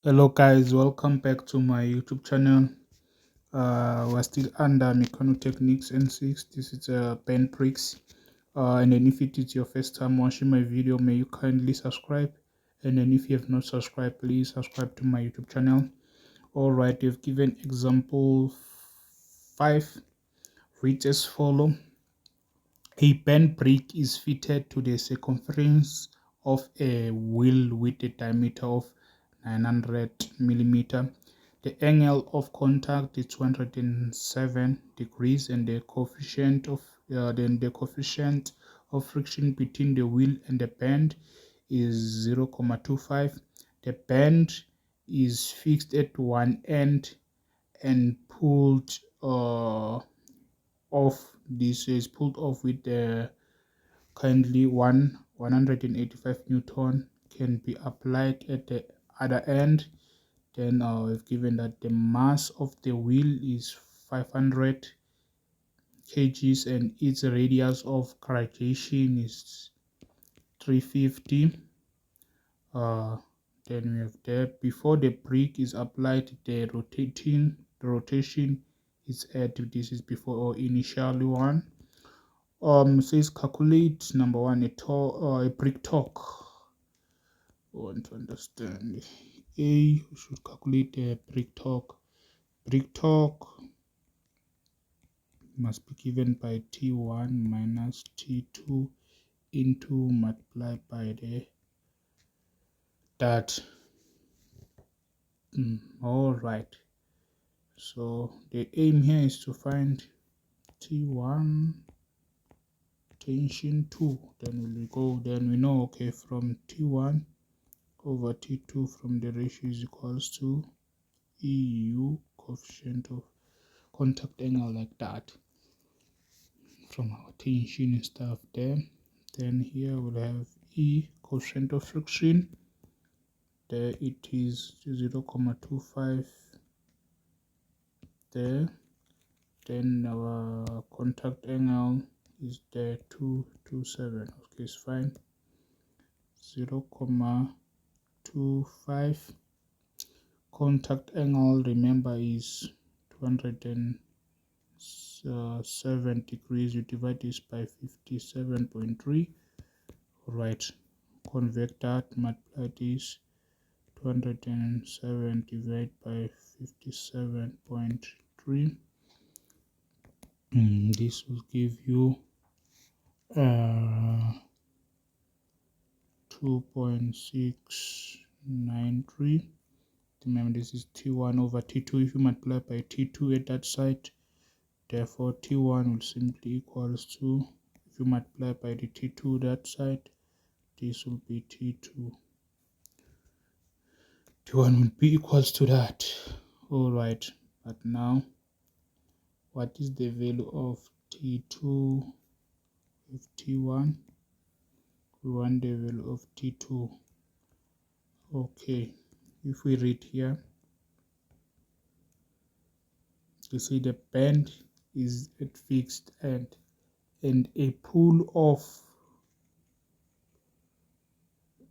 Hello guys, welcome back to my YouTube channel. We're still under Mechanotechnics N6. This is a pen pricks. And then if it is your first time watching my video, may you kindly subscribe. And then if you have not subscribed, please subscribe to my YouTube channel. Alright, we've given example 5. Reads as follow. A pen brick is fitted to the circumference of a wheel with a diameter of 900 millimeter. The angle of contact is 207 degrees, and the coefficient of friction between the wheel and the bend is 0.25. The bend is fixed at one end and pulled off. This is pulled off with the kindly 185 Newton can be applied at the other end. Then we've given that the mass of the wheel is 500 kgs and its radius of graduation is 350. Then we have that before the brick is applied, the rotation is at, this is before or initially one. Says calculate number one, a brick torque. I want to understand. We should calculate the brick torque. Brick torque must be given by T1 minus T2 into multiplied by the that. All right. So the aim here is to find T1 tension 2. Then we know, okay, from T1 over T2 from the ratio is equals to EU, coefficient of contact angle, like that, from our tension and stuff there. Then here we'll have E, coefficient of friction. There it is 0.25 there. Then our contact angle is there 227. Okay, it's fine. 0.25 contact angle, remember, is 207 degrees. You divide this by 57.3. Right, convert that, multiply this 207 divided by 57.3. This will give you 2.693. Remember, this is T1 over T2. If you multiply by T2 at that side, therefore T1 will simply equals to, if you multiply by the T2 that side, this will be T2. T1 will be equals to that. Alright, but now what is the value of T2 with T1? We want the value of T2. Okay, if we read here, you see the bend is at fixed end and a pull off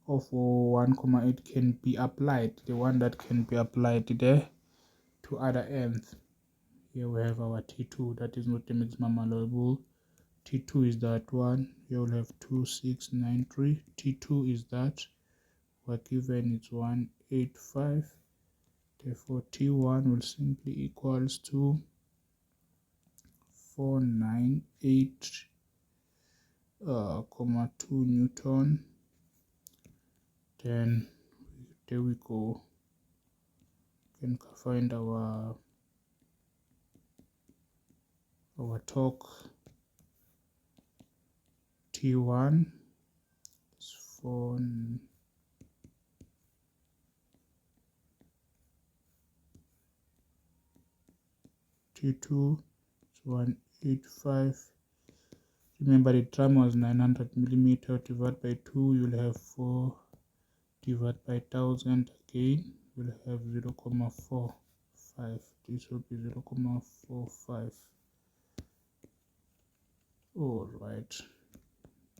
of 1,8 can be applied, the one that can be applied there to other ends. Here we have our T2, that is not the maximum allowable. T2 is that one. Here we'll have 2693. T2 is that we're given, it's 185. Therefore T1 will simply equals to 498,2 Newton. Then there we go. You can find our torque. T1 is 4. T2 is 185. Remember the drum was 900 millimeter. Divided by 2, you'll have 4. Divided by 1000 again, we'll have 0.45. This will be 0.45. All right,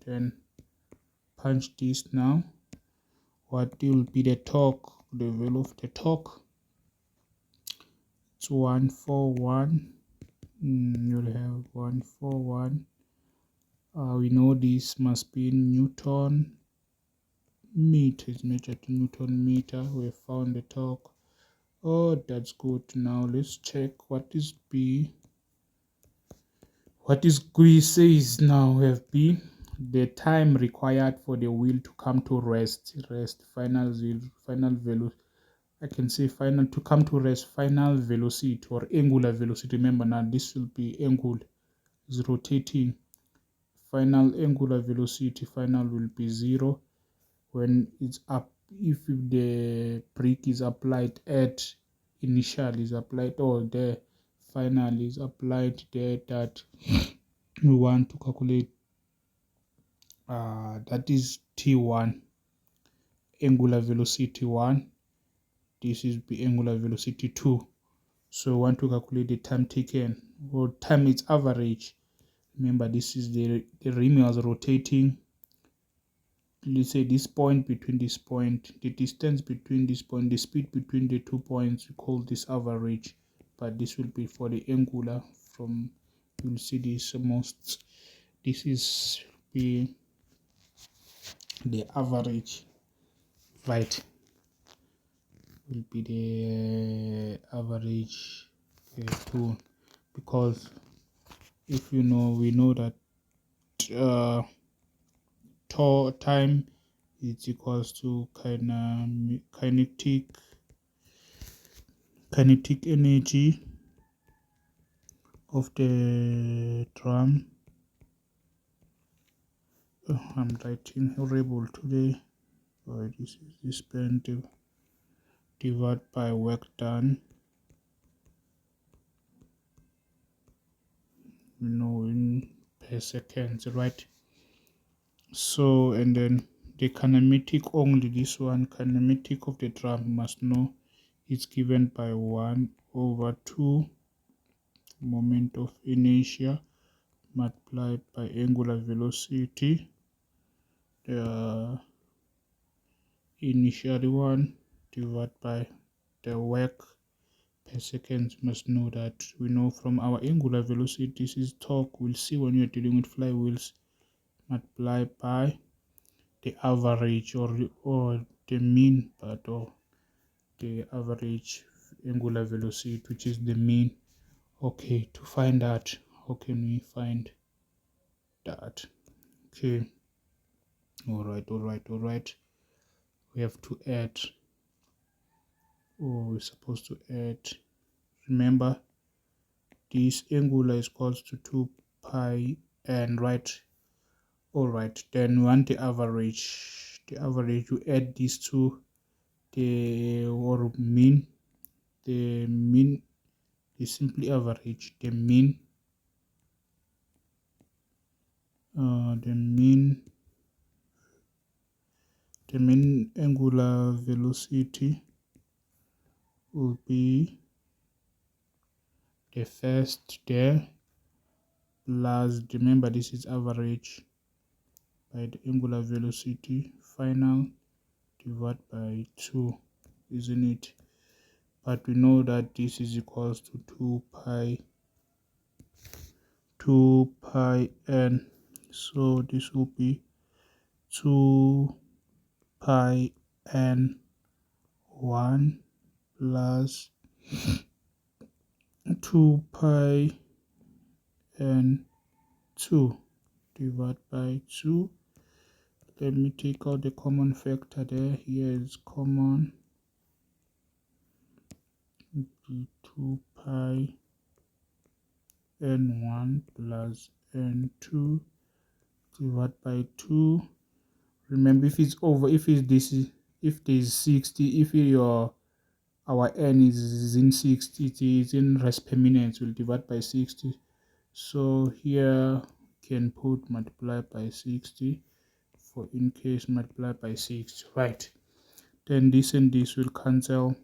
then punch this now. What will be the torque the value of the torque. It's 141. You'll have 141. We know this must be in Newton meter. It's measured in Newton meter. We have found the torque. Oh, that's good. Now let's check what is B. What is B says now. We have B, the time required for the wheel to come to rest. Final value. I can say final to come to rest. Final velocity or angular velocity. Remember now, this will be angle. Is rotating. Final angular velocity. Final will be 0 when it's up. If the brake is applied at initial is applied, or the final is applied there, that we want to calculate that is t1, angular velocity 1. This is the angular velocity 2. So we want to calculate the time taken, or time its average. Remember, this is the rim was rotating. Let's say this point, between this point, the distance between this point, the speed between the 2 points, we call this average. But this will be for the angular. From you'll see this most. This is be the average, right? Will be the average tool, because if you know, we know that time is equals to kinetic energy of the drum. I'm writing horrible today. This is this pen divided by work done. You know, in per seconds, right? So, and then the kinematic, only this one, kinematic of the drum must know, it's given by 1/2 moment of inertia multiplied by angular velocity. The initial one divided by the work per second. Must know that we know from our angular velocity, this is torque. We'll see when you're dealing with flywheels, multiplied by the average or the mean part, or the average angular velocity, which is the mean. Okay, to find that, how can we find that? Okay, all right, we have to add, we're supposed to add, remember this angular is equals to 2 pi n, right? All right, then we want the average. You add these two, the or mean. The mean is simply average. The mean angular velocity will be the first there, plus, remember this is average, by the angular velocity final divided by 2, isn't it? But we know that this is equals to 2 pi n, so this will be 2 pi n 1 plus 2 pi n 2 divided by 2. Let me take out the common factor there. Here is common. 2 pi n1 plus n2 divided by 2. Remember, if it's over, if there's 60, if our n is in 60, it is in rest per minute, we'll divide by 60. So here can put multiply by 60, for in case multiply by 6, right? Then this and this will cancel.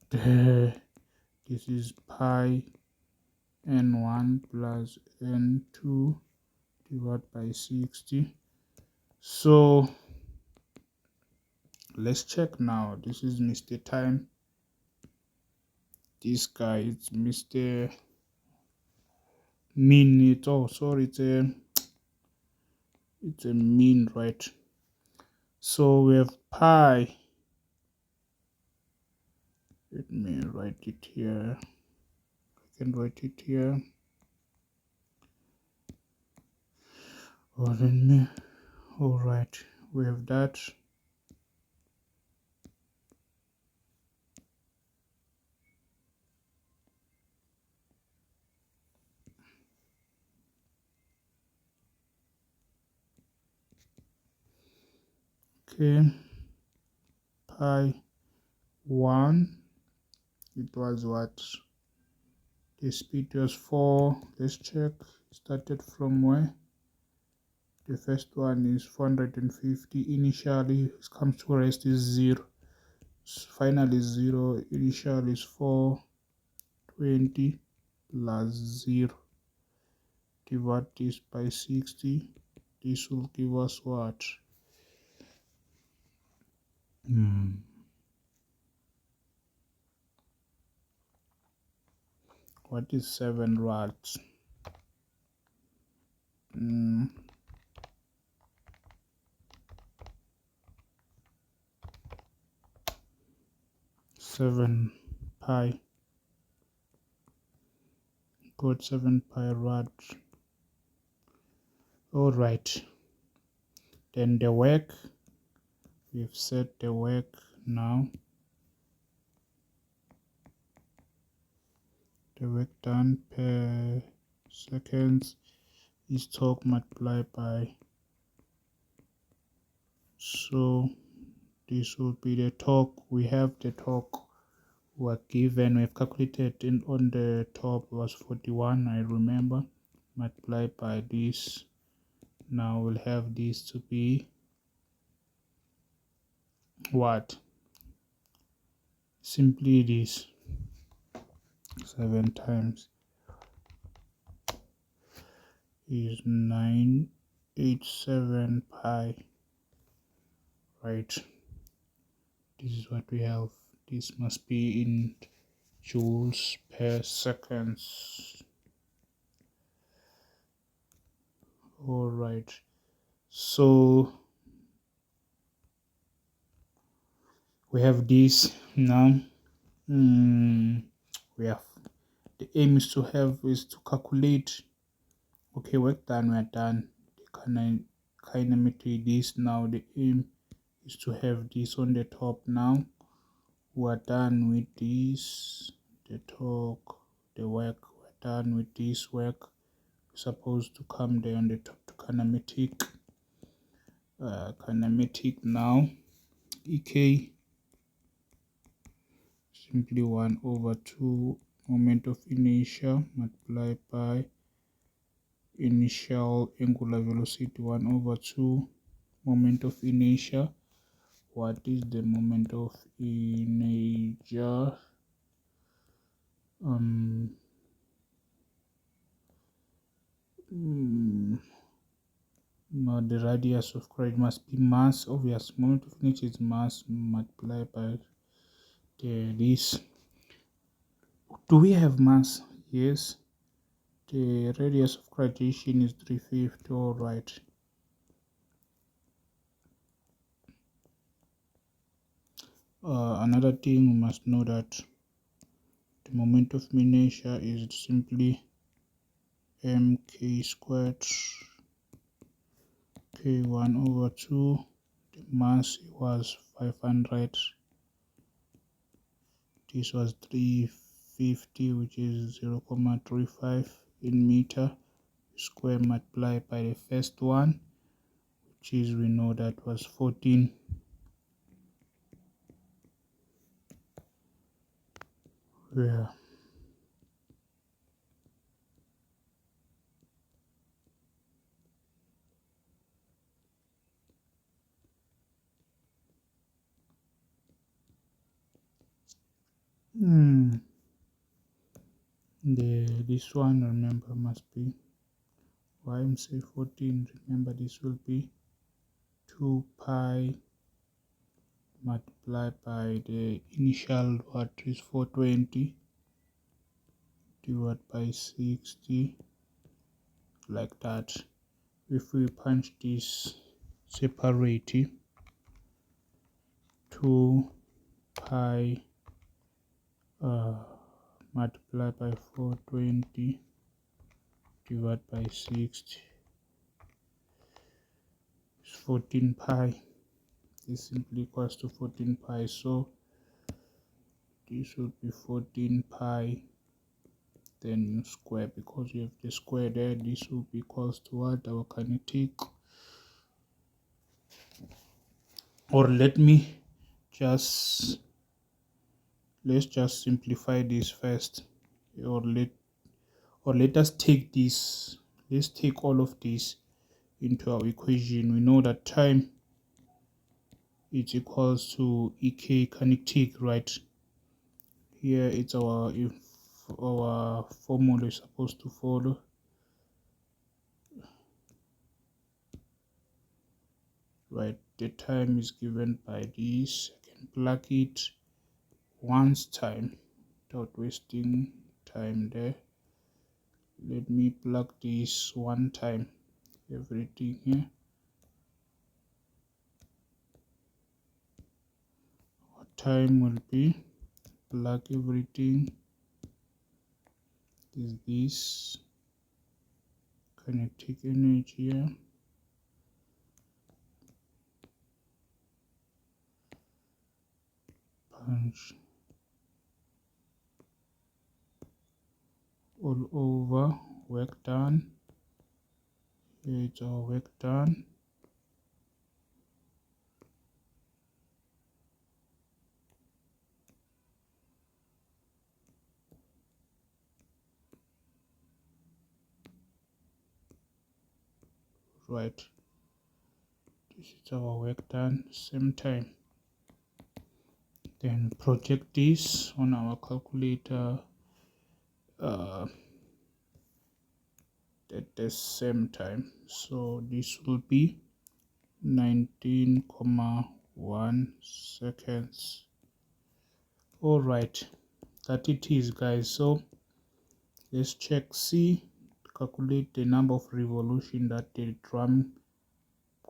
This is pi n1 plus n2 divided by 60. So Let's check now. This is Mr. Time. This guy is Mr. Min. Sorry, it's a min, right? So we have pi. Let me write it here. I can write it here. All right, we have that. Okay, pi 1. It was what? The speed was 4. Let's check. Started from where? The first one is 450. Initially, it comes to rest is 0. Finally 0. Initial is 420 plus 0. Divide this by 60. This will give us what? What is 7 watts? 7 pi. Got 7 pi watts. All right. Then the work. We've set the work now. The work done per seconds is torque multiplied by, so this will be the torque. We have the torque were given, we've calculated in on the top was 41, I remember, multiplied by this. Now we'll have this to be what? Simply this 7 times is 987 pi, right? This is what we have. This must be in joules per seconds. All right, so we have this now. We have the aim is to calculate. Okay, work done, we're done. The kinematic this now. The aim is to have this on the top now. We're done with this, the torque, the work. We're done with this work. We're supposed to come there on the top to kinematic. Kinematic now. EK simply 1/2 moment of inertia multiplied by initial angular velocity 1/2 moment of inertia. What is the moment of inertia? No, the radius of current must be mass. Obvious, moment of inertia is mass multiplied by this. Do we have mass? Yes. The radius of graduation is 350. All right. Another thing, we must know that the moment of inertia is simply mk squared k 1/2. The mass was 500. This was 350, which is 0.35 in meter square multiplied by the first one, which is, we know that was 14. Yeah. This one, remember, must be say 14. Remember, this will be 2 pi multiply by the initial what is 420 divided by 60, like that. If we punch this separate, 2 pi multiply by 420 divided by 60 is 14 pi. This simply equals to 14 pi, so this would be 14 pi, then you square, because you have the square there. This will be equals to what? Our kinetic, or let's just simplify this first, or let us take this, let's take all of this into our equation. We know that time is equals to ek kinetic, right? Here it's our formula is supposed to follow. Right, the time is given by this. I can plug it once time without wasting time there. Let me plug this one time, everything here. What time will be, plug everything, is this kinetic energy here, punch all over, work done. Here it's our work done. Right, this is our work done. Same time, then project this on our calculator at the same time. So this will be 19.1 seconds. All right, that it is, guys. So let's check C, calculate the number of revolution that the drum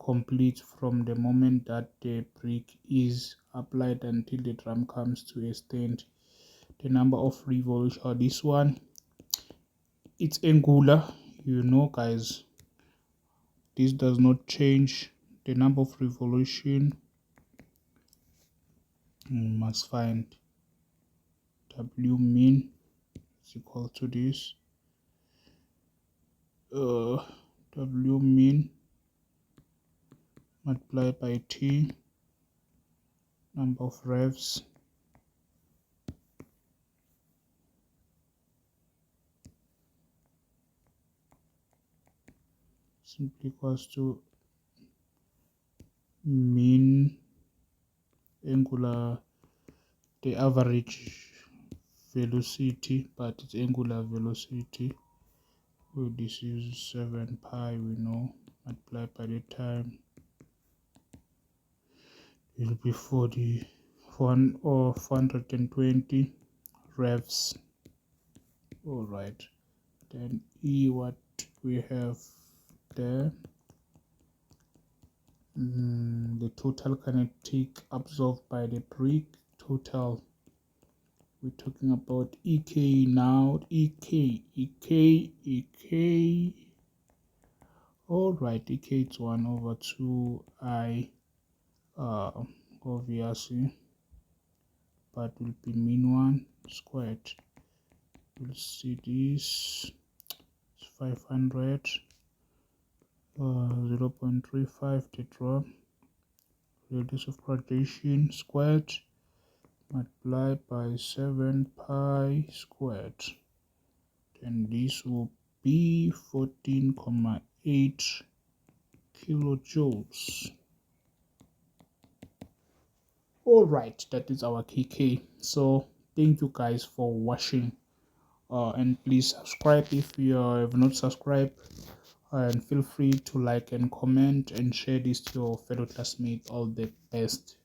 completes from the moment that the brick is applied until the drum comes to a stand. The number of revolution, this one, it's angular, you know, guys. This does not change. The number of revolution, we must find W min is equal to this W min multiplied by T, number of revs, simply equals to mean angular, the average velocity, but it's angular velocity. Well, this is 7 pi, we know, multiplied by the time, it will be 41 or 420 revs. All right, then E, what we have there, the total kinetic absorbed by the brick, total, we're talking about EK now, EK. All right, EK is 1 over 2I, obviously, but will be mean 1 squared. We'll see this, it's 500, 0.35 tetra, radius of graduation squared, multiplied by 7 pi squared. Then this will be 14.8 kilojoules. All right, that is our KK. So thank you guys for watching, and please subscribe if you have not subscribed, and feel free to like and comment and share this to your fellow classmates. All the best.